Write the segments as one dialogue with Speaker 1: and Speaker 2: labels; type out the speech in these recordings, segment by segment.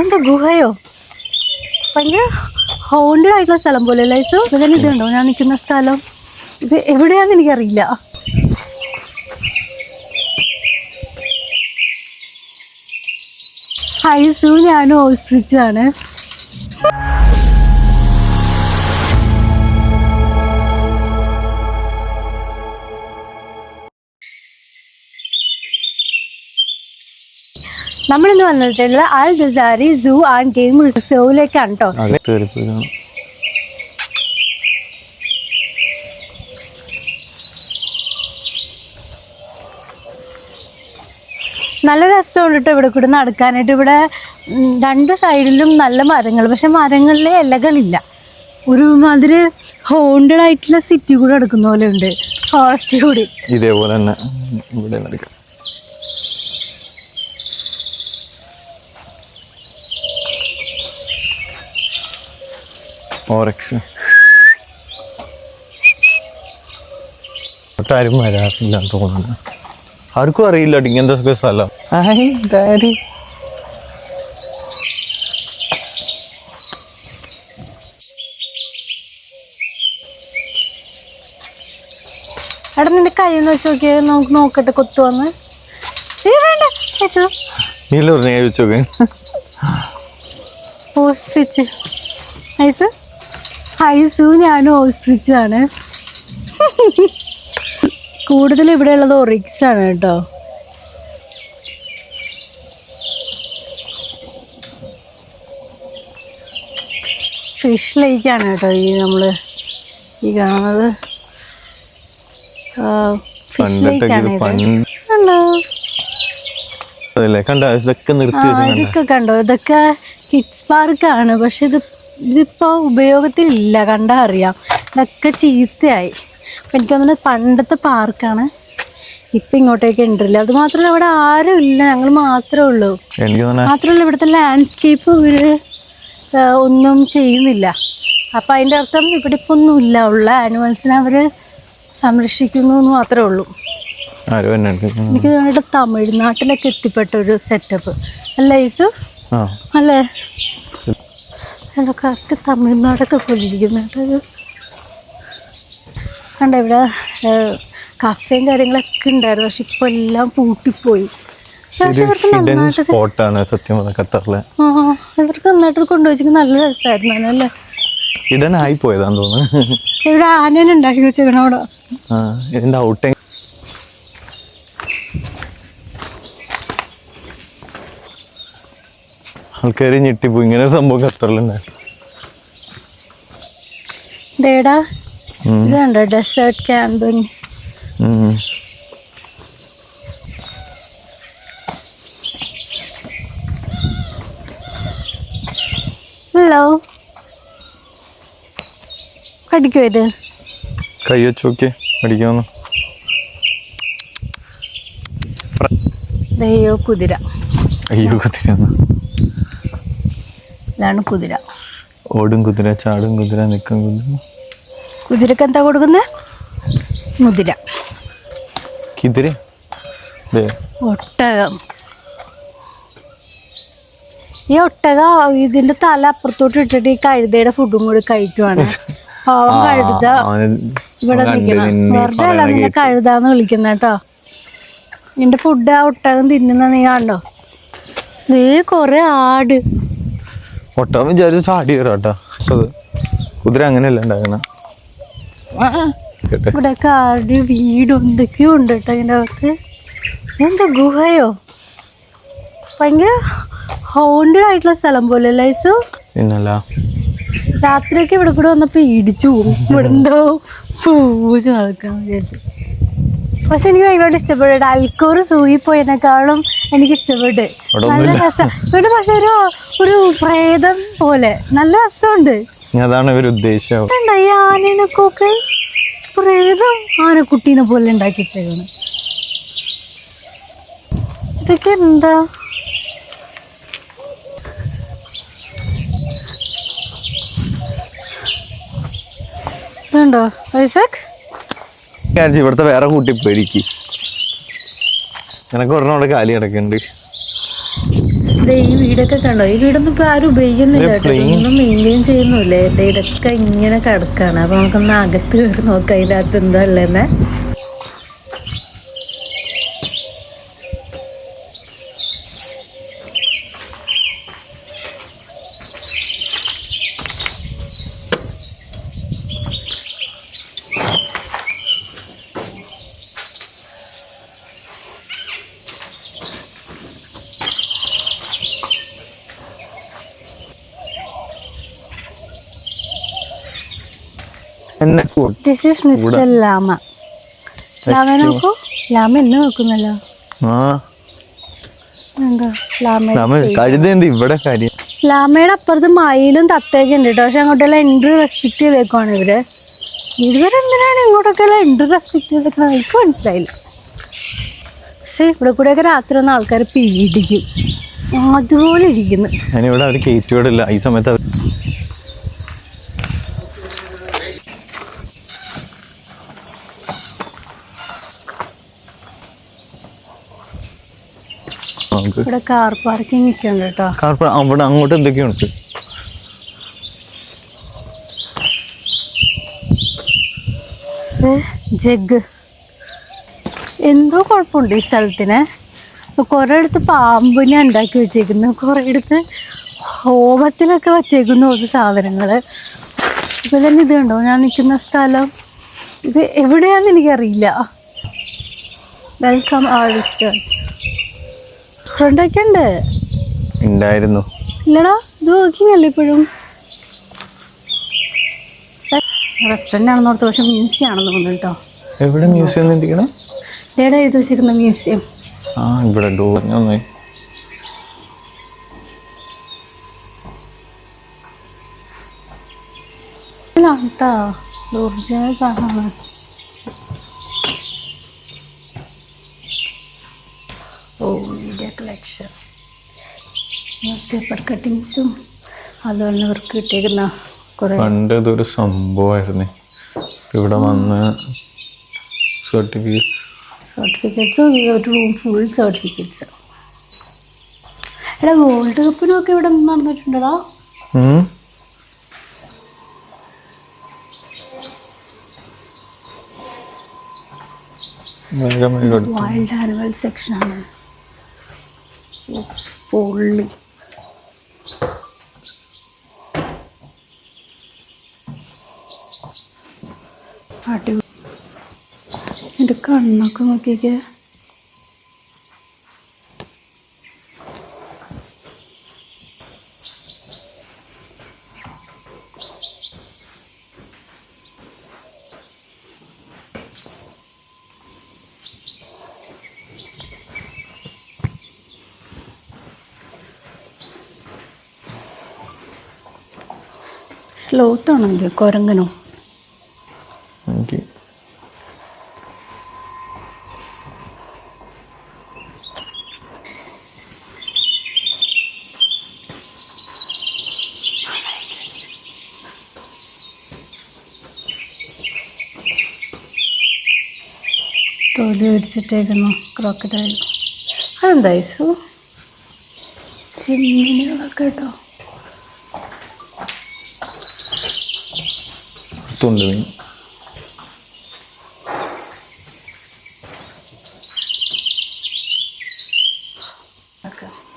Speaker 1: എന്താ ഗുഹയോ? ഭയങ്കര ഹോണ്ടഡ് ആയിട്ടുള്ള സ്ഥലം പോലെ ലൈസോ. ഇതിന് ഇതുണ്ടോ ഞാൻ നിൽക്കുന്ന സ്ഥലം? ഇത് എവിടെയാന്ന് എനിക്കറിയില്ല. ഹൈസു ഞാനും ഓസ്ട്രിച്ചാണ്. നമ്മളിന്ന് വന്നിട്ടുള്ളത് അൽ ഗസാരി സൂ ആൻഡ് ഗെയിം റിസർവിലേക്കാണ് കേട്ടോ. നല്ല രസമുണ്ട് കേട്ടോ ഇവിടെ കൂടെ നടക്കാനായിട്ട്. ഇവിടെ രണ്ട് സൈഡിലും നല്ല മരങ്ങൾ, പക്ഷെ മരങ്ങളിലെ ഇലകളില്ല. ഒരുമാതിരി ഹോണ്ടഡ് ആയിട്ടുള്ള സിറ്റി കൂടെ നടക്കുന്ന പോലെ ഉണ്ട്, ഫോറസ്റ്റ് കൂടി.
Speaker 2: ഇതേപോലെ തന്നെ ഇവിടെ നടക്കാം. ആരും വരാറില്ല തോന്നുന്നു. ആർക്കും അറിയില്ല ഇങ്ങനത്തെ സ്ഥലം.
Speaker 1: എടാ നിന്റെ കയ്യെന്ന് വെച്ച് നോക്കിയാ നമുക്ക് നോക്കട്ടെ കൊത്തുവന്ന്. വേണ്ട ഓസ്ട്രിച്ച്. ഹൈസു ഞാനും ഓസ്ട്രിച്ചാണ്. കൂടുതൽ ഇവിടെ ഉള്ളത് ഒറിക്സ് ആണ് കേട്ടോ. ഫിഷ് ലേക്കാണ് കേട്ടോ ഈ നമ്മള് ഈ കാണുന്നത്. ഫിഷ് ലേക്കാണ് ഇതൊക്കെ കണ്ടോ. ഇതൊക്കെ കിഡ്സ് പാർക്കാണ്, പക്ഷെ ഇതിപ്പോ ഉപയോഗത്തിലില്ല. കണ്ടാ അറിയാം ഇതൊക്കെ ചീത്തയായി. അപ്പം എനിക്ക് തോന്നുന്നത് പണ്ടത്തെ പാർക്കാണ്. ഇപ്പം ഇങ്ങോട്ടേക്ക് ഉണ്ടല്ല. അത് മാത്രമല്ല ഇവിടെ ആരും ഇല്ല, ഞങ്ങൾ മാത്രമേ ഉള്ളൂ. മാത്രമല്ല ഇവിടുത്തെ ലാൻഡ്സ്കേപ്പ് ഇവർ ഒന്നും ചെയ്യുന്നില്ല. അപ്പം അതിൻ്റെ അർത്ഥം ഇവിടെ ഇപ്പം ഒന്നുമില്ല. ഉള്ള ആനിമൽസിനെ അവർ സംരക്ഷിക്കുന്നു എന്ന് മാത്രമേ ഉള്ളൂ. എനിക്ക് തോന്നിയിട്ട് തമിഴ്നാട്ടിലൊക്കെ എത്തിപ്പെട്ട ഒരു സെറ്റപ്പ് അല്ലേ ഈസു? അല്ലേ? അല്ല കറക്റ്റ് തമിഴ്നാടൊക്കെ പോലിരിക്കുന്നുണ്ട്. കണ്ട ഇവിടെ കഫേയും കാര്യങ്ങളൊക്കെ ഉണ്ടായിരുന്നു, പക്ഷെ ഇപ്പൊ എല്ലാം പൂട്ടിപ്പോയി. ഇവർക്ക് നന്നായിട്ട് കൊണ്ടുപോയി നല്ല രസമായിരുന്നു അല്ലേ? ഇവിടെ ആനേനെ ഉണ്ടാക്കി വെച്ചേക്കണം അവിടെ.
Speaker 2: ആൾക്കാര് ഞെട്ടിപ്പോ ഇങ്ങനെ സംഭവം ഖത്തറിലുണ്ട്.
Speaker 1: ഇതേടാ ഇത് കണ്ടോ ഡെസേർട്ട് ക്യാമ്പിങ്. ഹലോ കടിക്കോ ഇത്?
Speaker 2: കൈ വെച്ച് നോക്കിയേ കടിക്കാന്ന്.
Speaker 1: അയ്യോ കുതിര.
Speaker 2: അയ്യോ കുതിര.
Speaker 1: ഇതാണ് കുതിര.
Speaker 2: ഓടും കുതിര, ചാടും കുതിര, നിൽക്കും കുതിര.
Speaker 1: കുതിരക്ക് എന്താ കൊടുക്കുന്നത്? മുതിര. ഒട്ടകം. ഈ ഒട്ടകം ഇതിന്റെ തല അപ്പുറത്തോട്ട് ഇട്ടിട്ട് ഈ കഴുതയുടെ ഫുഡും കൂടി കഴിക്കുവാണ്. പാവം കഴുത ഇവിടെ നിൽക്കണം. വെറുതെ അല്ല നിന്നെ കഴുതാന്ന് വിളിക്കുന്ന കേട്ടോ. നിന്റെ ഫുഡ് ആ ഒട്ടകം തിന്നുന്ന നീ കണ്ടോ? നീ കൊറേ ആട്.
Speaker 2: ഒട്ടകം വിചാരിച്ചു ചാടി വരാട്ടോ. കുതിര അങ്ങനെയല്ല ഉണ്ടാകണ.
Speaker 1: ഇവിടെ കാട് വീടും എന്തൊക്കെയോ ഉണ്ട് കേട്ടോ ഇതിൻ്റെ അകത്ത്. എന്താ ഗുഹയോ? ഭയങ്കര ഹോണ്ടഡ് ആയിട്ടുള്ള സ്ഥലം പോലെ ലൈസു.
Speaker 2: പിന്നല്ല
Speaker 1: രാത്രിയൊക്കെ ഇവിടെ കൂടെ വന്നപ്പോ ഇടിച്ചു പോകും. ഇവിടെ എന്തോ പൂജ നടക്കാൻ വിചാരിച്ചു. പക്ഷെ എനിക്ക് ഭയങ്കരമായിട്ട് ഇഷ്ടപ്പെട്ടു. അൽക്കോർ സൂയി പോയതിനേക്കാളും എനിക്ക് ഇഷ്ടപ്പെട്ടു. നല്ല രസം ഇവിടെ. പക്ഷെ ഒരു പ്രേതം പോലെ നല്ല രസമുണ്ട്.
Speaker 2: അതാണ് ഇവർ ഉദ്ദേശിച്ചത്.
Speaker 1: ഈ ആനക്കൊക്കെ പ്രേതം ആനക്കുട്ടീനെ പോലെ ഉണ്ടാക്കി വെച്ചേക്കാണ്. ഇതൊക്കെ എന്താ? ഇതുണ്ടോ ഐസക്?
Speaker 2: ഇവിടുത്തെ വേറെ കൂട്ടി പേടിക്ക്. എനക്ക് ഒരെണ്ണം അവിടെ കാലി കിടക്കുന്നുണ്ട്.
Speaker 1: ഈ വീടൊക്കെ കണ്ടോ? ഈ വീടൊന്നും ഇപ്പൊ ആരും ഉപയോഗിക്കുന്നില്ല കേട്ടോ. ഇതൊന്നും മെയിൻറ്റെയിൻ ചെയ്യുന്നില്ലേ. ഇതൊക്കെ ഇങ്ങനെ കിടക്കാണ്. അപ്പൊ നമുക്കൊന്ന് അകത്ത് കയറി നോക്കാം ഇതിനകത്ത് എന്താ ഉള്ളതെന്ന്. This is Mr. ലാമ. ലാമ നോക്കൂ. ലാമ എന്ന് നോക്കുന്നല്ലോ. ലാമയുടെ അപ്പുറത്ത് മയിലും തത്തയൊക്കെ ഉണ്ട് കേട്ടോ. പക്ഷെ അങ്ങോട്ടെല്ലാം എൻട്രി റെസ്ട്രിക്ട് ചെയ്തേക്കുവാണ് ഇവര്. ഇവരെന്തിനാണ് ഇങ്ങോട്ടൊക്കെ എല്ലാം എൻട്രി റെസ്ട്രിക്ട് ചെയ്തേക്കുന്നത് എനിക്ക് മനസ്സിലായില്ല. പക്ഷെ ഇവിടെ കൂടെയൊക്കെ രാത്രി ഒന്നും ആൾക്കാർ പീഡിക്കും. അതുപോലെ ഇരിക്കുന്നു.
Speaker 2: ഞാനിവിടെ അവർ കയറ്റിവിടില്ല ഈ സമയത്ത്.
Speaker 1: ഇവിടെ കാർ പാർക്കിംഗ് ഒക്കെ ഉണ്ട് കേട്ടോ.
Speaker 2: അവിടെ അങ്ങോട്ട് എന്തൊക്കെയുണ്ട്.
Speaker 1: ജഗ് എന്തോ കുഴപ്പമുണ്ട് ഈ സ്ഥലത്തിന്. കുറെ അടുത്ത് പാമ്പിനെ ഉണ്ടാക്കി വെച്ചേക്കുന്നു, കുറെ അടുത്ത് ഹോമത്തിലൊക്കെ വച്ചേക്കുന്നു ഓരോ സാധനങ്ങള്. ഇപ്പൊ തന്നെ ഇത് കണ്ടോ ഞാൻ നിൽക്കുന്ന സ്ഥലം. ഇത് എവിടെയാന്ന് എനിക്കറിയില്ല. വെൽക്കം അവർ വിസിറ്റേഴ്സ്. ഫ്രണ്ടൊക്കെ ഉണ്ട്
Speaker 2: ഉണ്ടായിരുന്നു.
Speaker 1: ഇല്ലടാ ഇത് വർക്കിംഗ് അല്ലേ ഇപ്പോഴും. റെസ്റ്റോറൻ്റ് ആണെന്ന് ഓർത്ത്, പക്ഷെ മ്യൂസിയം ആണെന്ന് തോന്നുന്നു കേട്ടോ.
Speaker 2: എവിടെ മ്യൂസിയം ഇരിക്കണേ?
Speaker 1: എവിടെ എഴുതി വെച്ചിരിക്കുന്ന മ്യൂസിയം?
Speaker 2: ഇവിടെ ഡോർ
Speaker 1: കേട്ടോ. ഒറിജിനൽ സാധനമാണ്. മീഡിയ കളക്ഷൻ, ന്യൂസ് പേപ്പർ കട്ടിങ്സും അതുപോലെ അവർക്ക് കിട്ടിയിരിക്കുന്ന കുറേ.
Speaker 2: പണ്ട് ഇതൊരു സംഭവമായിരുന്നു. ഇവിടെ വന്ന്
Speaker 1: സർട്ടിഫിക്കറ്റ്സും ഈ ഒരു റൂം ഫുൾ സർട്ടിഫിക്കറ്റ്സ്. എടാ വേൾഡ് കപ്പിനൊക്കെ ഇവിടെ നടന്നിട്ടുണ്ടോ? വൈൽഡ് ആനിമൽ സെക്ഷനാണ്. പൊള്ളി. അടിപൊളി. എൻ്റെ കണ്ണൊക്കെ നോക്കിക്കേ. സ്ലോത്താണോ ഇത്? കുരങ്ങനോ? തൊലി വിരിച്ചിട്ടേക്കുന്നു ക്രോക്കഡൈൽ. അതെന്താ യേശു? ചെമ്മീനുകളൊക്കെ കേട്ടോ.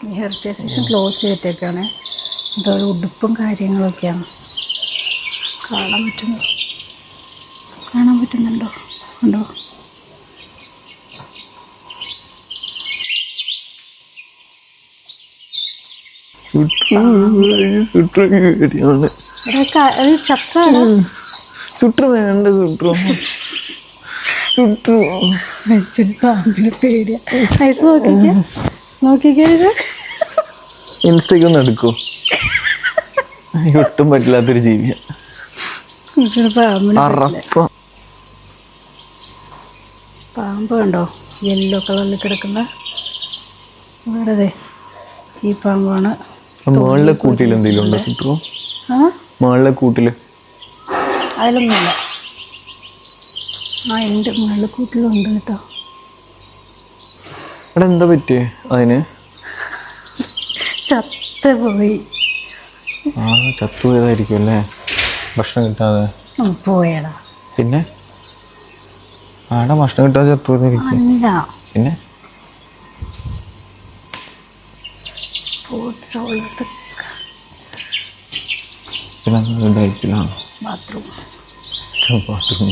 Speaker 1: ഈ ഹെറിറ്റേജ് സെക്ഷൻ ക്ലോസ് ചെയ്തിട്ടേക്കാണ്. ഇതൊരു ഉടുപ്പും കാര്യങ്ങളൊക്കെയാണ്. കാണാൻ പറ്റുന്നുണ്ടോ? ഉണ്ടോ?
Speaker 2: ഇൻസ്റ്റയ്ക്ക് ഒന്ന് എടുക്കൂ. ഒട്ടും പറ്റില്ലാത്തൊരു ജീവിയാ.
Speaker 1: പാമ്പ് കണ്ടോ? യെല്ലോ കളറിൽ കിടക്കുന്ന വേറെ ഈ പാമ്പാണ്.
Speaker 2: മുകളിലെ കൂട്ടിൽ എന്തെങ്കിലും ഉണ്ടോ? കിട്ടുമോ? മുകളിലെ കൂട്ടില്
Speaker 1: അതിലൊന്നുമില്ല. ഉണ്ട്, മുകളിലെ കൂട്ടിലുണ്ട് കേട്ടോ.
Speaker 2: അവിടെ എന്താ പറ്റിയേ? അതിന്
Speaker 1: ചത്തുപോയി.
Speaker 2: ആ ചത്തുപോയതായിരിക്കും അല്ലേ, ഭക്ഷണം കിട്ടാതെ.
Speaker 1: പോയടാ.
Speaker 2: പിന്നെ ആടെ ഭക്ഷണം കിട്ടാതെ ചത്തുപോയതായിരിക്കും.
Speaker 1: അല്ല,
Speaker 2: പിന്നെ
Speaker 1: സ്പോർട്സ്
Speaker 2: പിന്നെ ഇതായിരിക്കില്ല.
Speaker 1: ബാത്റൂം.
Speaker 2: ബാത്റൂം.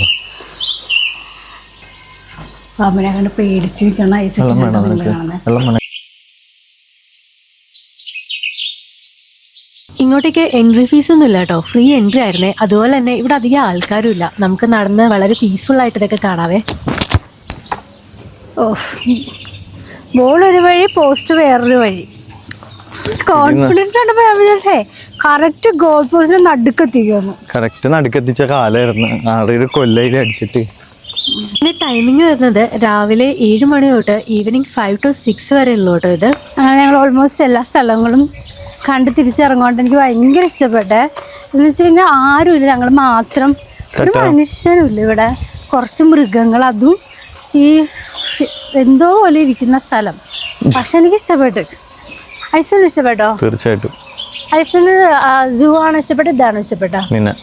Speaker 1: പാമ്പിനെ കണ്ട് പേടിച്ചിരിക്കണം.
Speaker 2: വെള്ളം വേണം നിനക്ക്? വെള്ളം വേണം.
Speaker 1: ഇങ്ങോട്ടേക്ക് എൻട്രി ഫീസ് ഒന്നും ഇല്ല കേട്ടോ, ഫ്രീ എൻട്രി ആയിരുന്നേ. അതുപോലെ തന്നെ ഇവിടെ അധികം ആൾക്കാരും ഇല്ല. നമുക്ക് നടന്ന് വളരെ പീസ്ഫുൾ ആയിട്ട് ഇതൊക്കെ കാണാവേ. ഓ, ബോൾ ഒരു വഴി, പോസ്റ്റ് വേറൊരു വഴി. കോൺഫിഡൻസ് കണ്ടപ്പോ ഞാൻ വിചാരിച്ചേ കറക്റ്റ് ഗോൾ പോസ്റ്റിന് നടുക്കെത്തിക്കുന്നു.
Speaker 2: കറക്റ്റ് നടുക്കെത്തിച്ച കാലായിരുന്നു. ആടെ ഒരു കൊല്ലയിൽ അടിച്ചിട്ട്.
Speaker 1: പിന്നെ ടൈമിങ് വരുന്നത് രാവിലെ 7 മണി തൊട്ട് ഈവനിങ് 5 to 6 വരെ ഉള്ളൂ കേട്ടോ ഇത്. അങ്ങനെ ഞങ്ങൾ ഓൾമോസ്റ്റ് എല്ലാ സ്ഥലങ്ങളും കണ്ട് തിരിച്ചിറങ്ങോണ്ട് എനിക്ക് ഭയങ്കര ഇഷ്ടപ്പെട്ടെ. എന്ന് വെച്ച് കഴിഞ്ഞാൽ ആരുമില്ല, ഞങ്ങൾ മാത്രം, ഒരു മനുഷ്യനുമില്ല ഇവിടെ. കുറച്ച് മൃഗങ്ങൾ, അതും ഈ എന്തോ പോലെ ഇരിക്കുന്ന സ്ഥലം. പക്ഷെ എനിക്ക് ഇഷ്ടപ്പെട്ടു. ഐസന് ഇഷ്ടപ്പെട്ടോ?
Speaker 2: തീർച്ചയായിട്ടും.
Speaker 1: ഐസന് സൂ ആണ് ഇഷ്ടപ്പെട്ടത്, ഇതാണ് ഇഷ്ടപ്പെട്ട?
Speaker 2: പിന്നെ